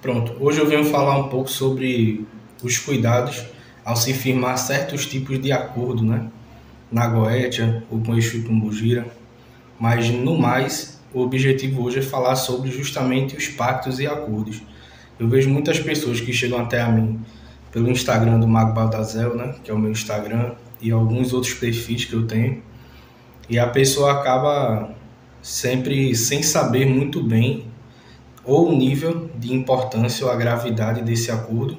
Pronto, hoje eu venho falar um pouco sobre os cuidados ao se firmar certos tipos de acordo, né? Na Goetia ou com Exu Pombogira, mas no mais, o objetivo hoje é falar sobre justamente os pactos e acordos. Eu vejo muitas pessoas que chegam até a mim pelo Instagram do Mago Baldazel, né? Que é o meu Instagram, e alguns outros perfis que eu tenho, e a pessoa acaba sempre sem saber muito bem ou o nível de importância ou a gravidade desse acordo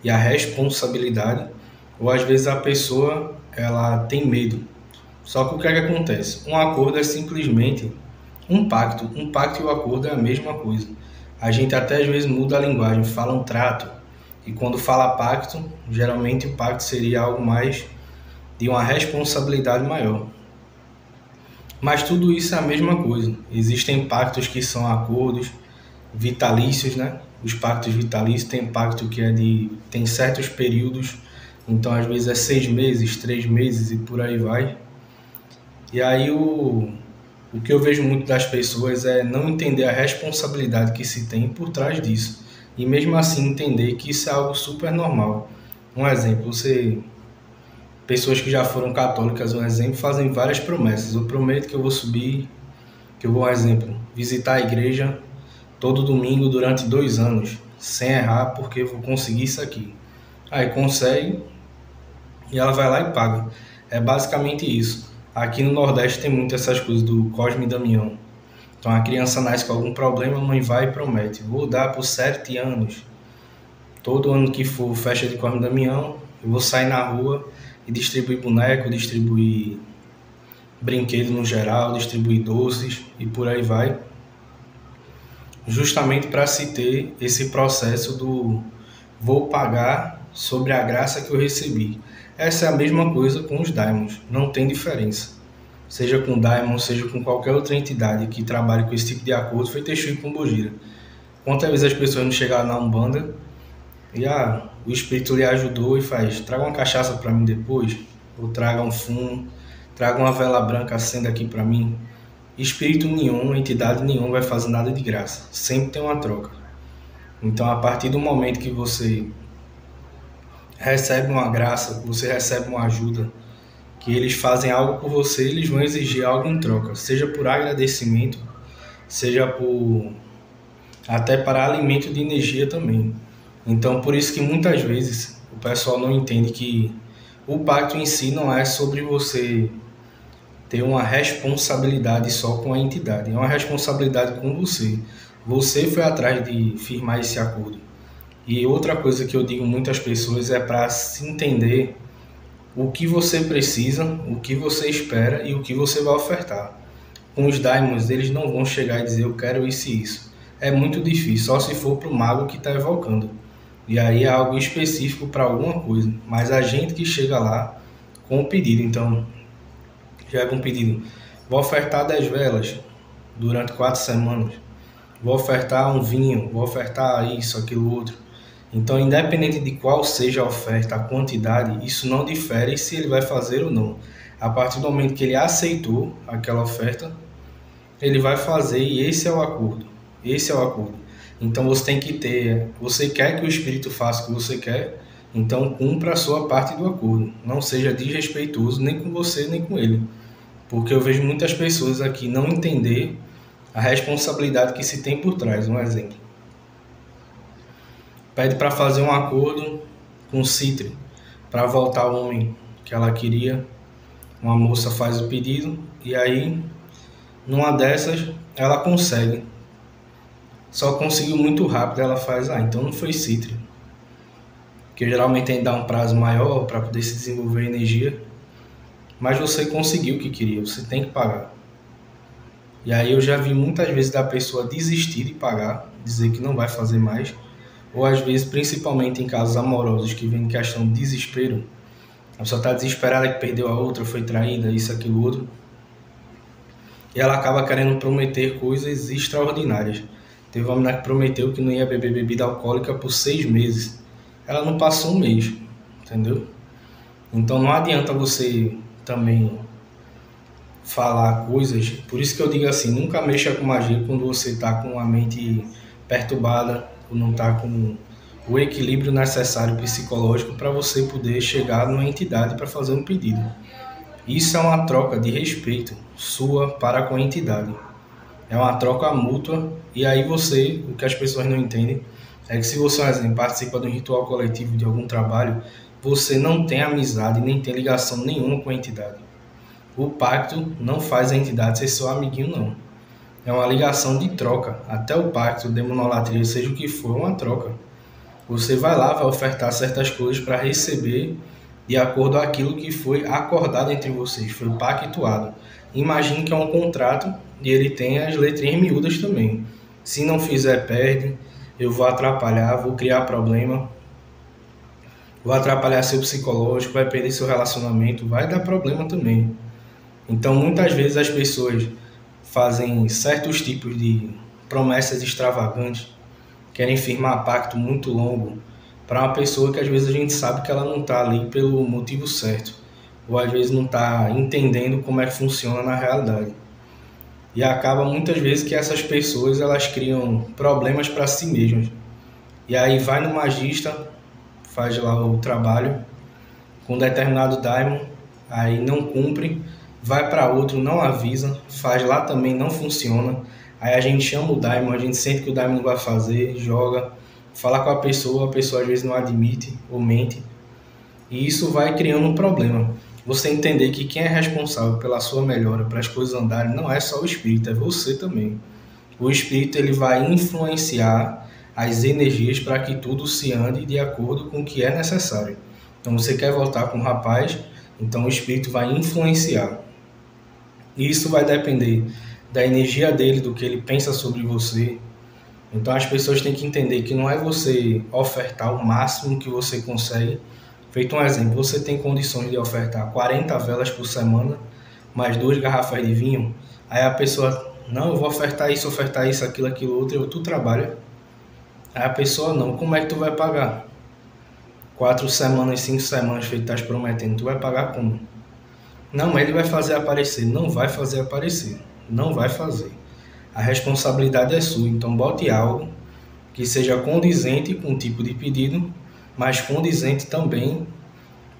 e a responsabilidade, ou às vezes a pessoa ela tem medo. Só que o que é que acontece? Um acordo é simplesmente um pacto e o acordo é a mesma coisa. A gente até às vezes muda a linguagem, fala um trato, e quando fala pacto, geralmente o pacto seria algo mais de uma responsabilidade maior. Mas tudo isso é a mesma coisa. Existem pactos que são acordos vitalícios, né? Os pactos vitalícios, tem pacto que tem certos períodos, então às vezes é 6 meses, 3 meses e por aí vai. E aí o que eu vejo muito das pessoas é não entender a responsabilidade que se tem por trás disso. E mesmo assim entender que isso é algo super normal. Um exemplo, pessoas que já foram católicas, um exemplo, fazem várias promessas. Eu prometo que eu vou subir, que eu vou, um exemplo, visitar a igreja todo domingo durante 2 anos, sem errar, porque eu vou conseguir isso aqui. Aí consegue e ela vai lá e paga. É basicamente isso. Aqui no Nordeste tem muito essas coisas do Cosme e Damião. Então a criança nasce com algum problema, a mãe vai e promete: vou dar por 7 anos. Todo ano que for festa de Cosme e Damião, eu vou sair na rua e distribuir boneco, distribuir brinquedo no geral, distribuir doces e por aí vai, justamente para se ter esse processo do vou pagar sobre a graça que eu recebi. Essa é a mesma coisa com os daimons, não tem diferença. Seja com daimon, seja com qualquer outra entidade que trabalhe com esse tipo de acordo, foi Exu e Pombogira. Quantas vezes as pessoas não chegaram na Umbanda e o espírito lhe ajudou e faz: traga uma cachaça para mim depois, ou traga um fumo, traga uma vela branca, acenda aqui para mim. Espírito nenhum, entidade nenhuma vai fazer nada de graça. Sempre tem uma troca. Então, a partir do momento que você recebe uma graça, você recebe uma ajuda, que eles fazem algo por você, eles vão exigir algo em troca, seja por agradecimento, seja por até para alimento de energia também. Então, por isso que muitas vezes o pessoal não entende que o pacto em si não é sobre você ter uma responsabilidade só com a entidade, é uma responsabilidade com você. Você foi atrás de firmar esse acordo. E outra coisa que eu digo muitas pessoas é para se entender o que você precisa, o que você espera e o que você vai ofertar. Com os daimons, eles não vão chegar e dizer eu quero isso e isso. É muito difícil, só se for para o mago que está evocando. E aí é algo específico para alguma coisa. Mas a gente que chega lá com o pedido, então já é um pedido: vou ofertar 10 velas durante 4 semanas, vou ofertar um vinho, vou ofertar isso, aquilo, outro. Então, independente de qual seja a oferta, a quantidade, isso não difere se ele vai fazer ou não. A partir do momento que ele aceitou aquela oferta, ele vai fazer, e esse é o acordo. Esse é o acordo. Então você tem que você quer que o espírito faça o que você quer, então cumpra a sua parte do acordo. Não seja desrespeitoso nem com você nem com ele. Porque eu vejo muitas pessoas aqui não entender a responsabilidade que se tem por trás. Um exemplo: pede para fazer um acordo com Citre para voltar ao homem que ela queria. Uma moça faz o pedido e aí, numa dessas, ela consegue. Só conseguiu muito rápido. Ela faz: então não foi Citre. Porque geralmente tem que dar um prazo maior para poder se desenvolver energia. Mas você conseguiu o que queria, você tem que pagar. E aí eu já vi muitas vezes da pessoa desistir de pagar, dizer que não vai fazer mais, ou às vezes, principalmente em casos amorosos, que vem questão de desespero, a pessoa está desesperada que perdeu a outra, foi traída, isso, aquilo, outro, e ela acaba querendo prometer coisas extraordinárias. Teve uma menina que prometeu que não ia beber bebida alcoólica por 6 meses. Ela não passou um mês, entendeu? Então não adianta você também falar coisas. Por isso que eu digo assim: nunca mexa com magia quando você está com a mente perturbada ou não está com o equilíbrio necessário psicológico para você poder chegar numa entidade para fazer um pedido. Isso é uma troca de respeito sua para com a entidade. É uma troca mútua, e aí você, o que as pessoas não entendem, é que se você, por exemplo, participa de um ritual coletivo de algum trabalho, você não tem amizade, nem tem ligação nenhuma com a entidade. O pacto não faz a entidade ser seu amiguinho, não. É uma ligação de troca. Até o pacto, demonolatria, seja o que for, é uma troca. Você vai lá, vai ofertar certas coisas para receber de acordo com aquilo que foi acordado entre vocês, foi pactuado. Imagine que é um contrato e ele tem as letrinhas miúdas também. Se não fizer, perde, eu vou atrapalhar, vou criar problema, vou atrapalhar seu psicológico, vai perder seu relacionamento, vai dar problema também. Então, muitas vezes as pessoas fazem certos tipos de promessas extravagantes, querem firmar pacto muito longo para uma pessoa que às vezes a gente sabe que ela não está ali pelo motivo certo, ou às vezes não está entendendo como é que funciona na realidade. E acaba muitas vezes que essas pessoas elas criam problemas para si mesmas. E aí vai no magista, faz lá o trabalho com determinado daimon, aí não cumpre, vai para outro, não avisa, faz lá também, não funciona. Aí a gente chama o daimon, a gente sente que o daimon não vai fazer, joga, fala com a pessoa às vezes não admite ou mente. E isso vai criando um problema. Você entender que quem é responsável pela sua melhora, para as coisas andarem, não é só o espírito, é você também. O espírito ele vai influenciar as energias para que tudo se ande de acordo com o que é necessário. Então você quer voltar com o rapaz, então o espírito vai influenciar. E isso vai depender da energia dele, do que ele pensa sobre você. Então as pessoas têm que entender que não é você ofertar o máximo que você consegue. Feito um exemplo, você tem condições de ofertar 40 velas por semana, mais 2 garrafas de vinho. Aí a pessoa, não, eu vou ofertar isso, aquilo outro, tu trabalha. Aí a pessoa, não, como é que tu vai pagar? 4 semanas, 5 semanas, feito estás prometendo, tu vai pagar como? Não, mas ele vai fazer aparecer. Não vai fazer aparecer. Não vai fazer. A responsabilidade é sua. Então bote algo que seja condizente com o tipo de pedido, mas condizente também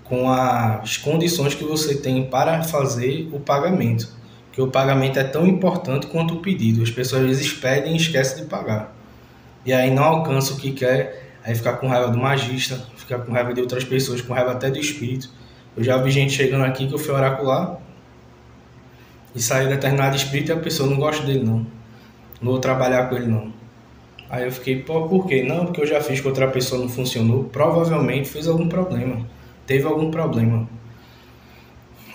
com as condições que você tem para fazer o pagamento. Porque o pagamento é tão importante quanto o pedido. As pessoas às vezes pedem e esquecem de pagar. E aí não alcança o que quer, aí fica com raiva do magista, fica com raiva de outras pessoas, com raiva até do espírito. Eu já vi gente chegando aqui que eu fui oracular e saiu determinado espírito e a pessoa não gosta dele não vou trabalhar com ele não. Aí eu fiquei, pô, por quê? Não, porque eu já fiz com outra pessoa, não funcionou. Provavelmente fez algum problema, teve algum problema.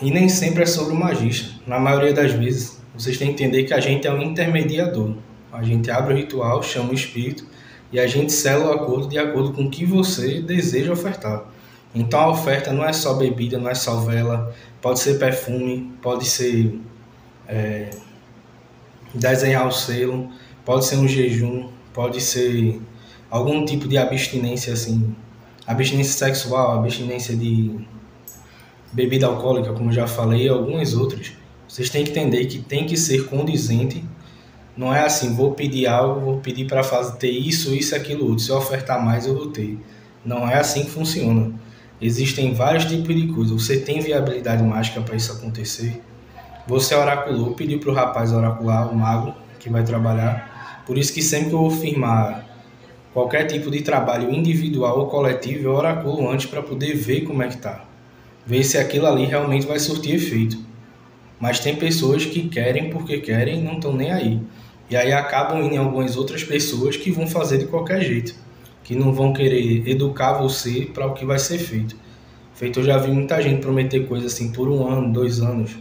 E nem sempre é sobre o magista. Na maioria das vezes, vocês têm que entender que a gente é um intermediador. A gente abre o ritual, chama o espírito e a gente sela o acordo de acordo com o que você deseja ofertar. Então a oferta não é só bebida, não é só vela, pode ser perfume, pode ser desenhar o selo, pode ser um jejum, pode ser algum tipo de abstinência assim, abstinência sexual, abstinência de bebida alcoólica, como eu já falei, e algumas outras. Vocês têm que entender que tem que ser condizente. Não é assim, vou pedir algo, vou pedir para ter isso, aquilo, outro. Se eu ofertar mais, eu vou ter. Não é assim que funciona. Existem vários tipos de coisas. Você tem viabilidade mágica para isso acontecer. Você oraculou, pediu para o rapaz oracular, o mago, que vai trabalhar. Por isso que sempre que eu vou firmar qualquer tipo de trabalho individual ou coletivo, eu oraculo antes para poder ver como é que está. Ver se aquilo ali realmente vai surtir efeito. Mas tem pessoas que querem porque querem e não estão nem aí. E aí acabam indo em algumas outras pessoas que vão fazer de qualquer jeito, que não vão querer educar você para o que vai ser feito. Eu já vi muita gente prometer coisas assim por 1 ano, 2 anos.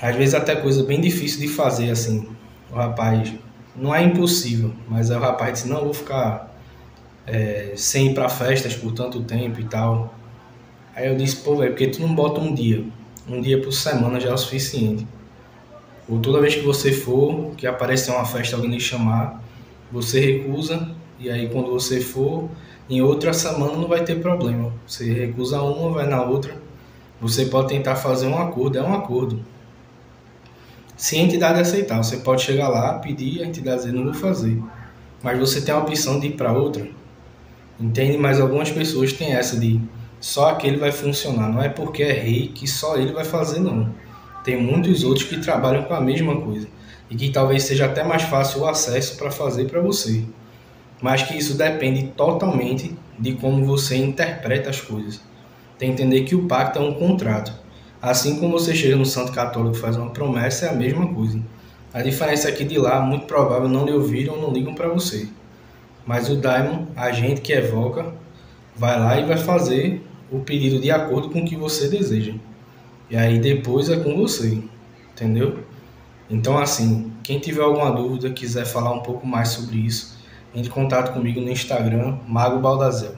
Às vezes até coisa bem difícil de fazer assim. O rapaz, não é impossível, mas aí o rapaz disse, não, eu vou ficar sem ir para festas por tanto tempo e tal. Aí eu disse, pô, velho, porque tu não bota um dia por semana já é o suficiente. Ou toda vez que você for, que aparecer uma festa, alguém lhe chamar, você recusa, e aí quando você for, em outra semana não vai ter problema. Você recusa uma, vai na outra. Você pode tentar fazer um acordo, é um acordo. Se a entidade aceitar, você pode chegar lá, pedir, a entidade dizer, não vou fazer. mas você tem a opção de ir para outra, entende? Mas algumas pessoas têm essa de só aquele vai funcionar, não é porque é rei que só ele vai fazer, não. Tem muitos outros que trabalham com a mesma coisa e que talvez seja até mais fácil o acesso para fazer para você, mas que isso depende totalmente de como você interpreta as coisas. Tem que entender que o pacto é um contrato. Assim como você chega no santo católico e faz uma promessa, é a mesma coisa. A diferença é que de lá, muito provável, não lhe ouviram ou não ligam para você. Mas o daimon, a gente que evoca, vai lá e vai fazer o pedido de acordo com o que você deseja. E aí depois é com você, entendeu? Então, assim, quem tiver alguma dúvida, quiser falar um pouco mais sobre isso, entre em contato comigo no Instagram, Mago Baldazel.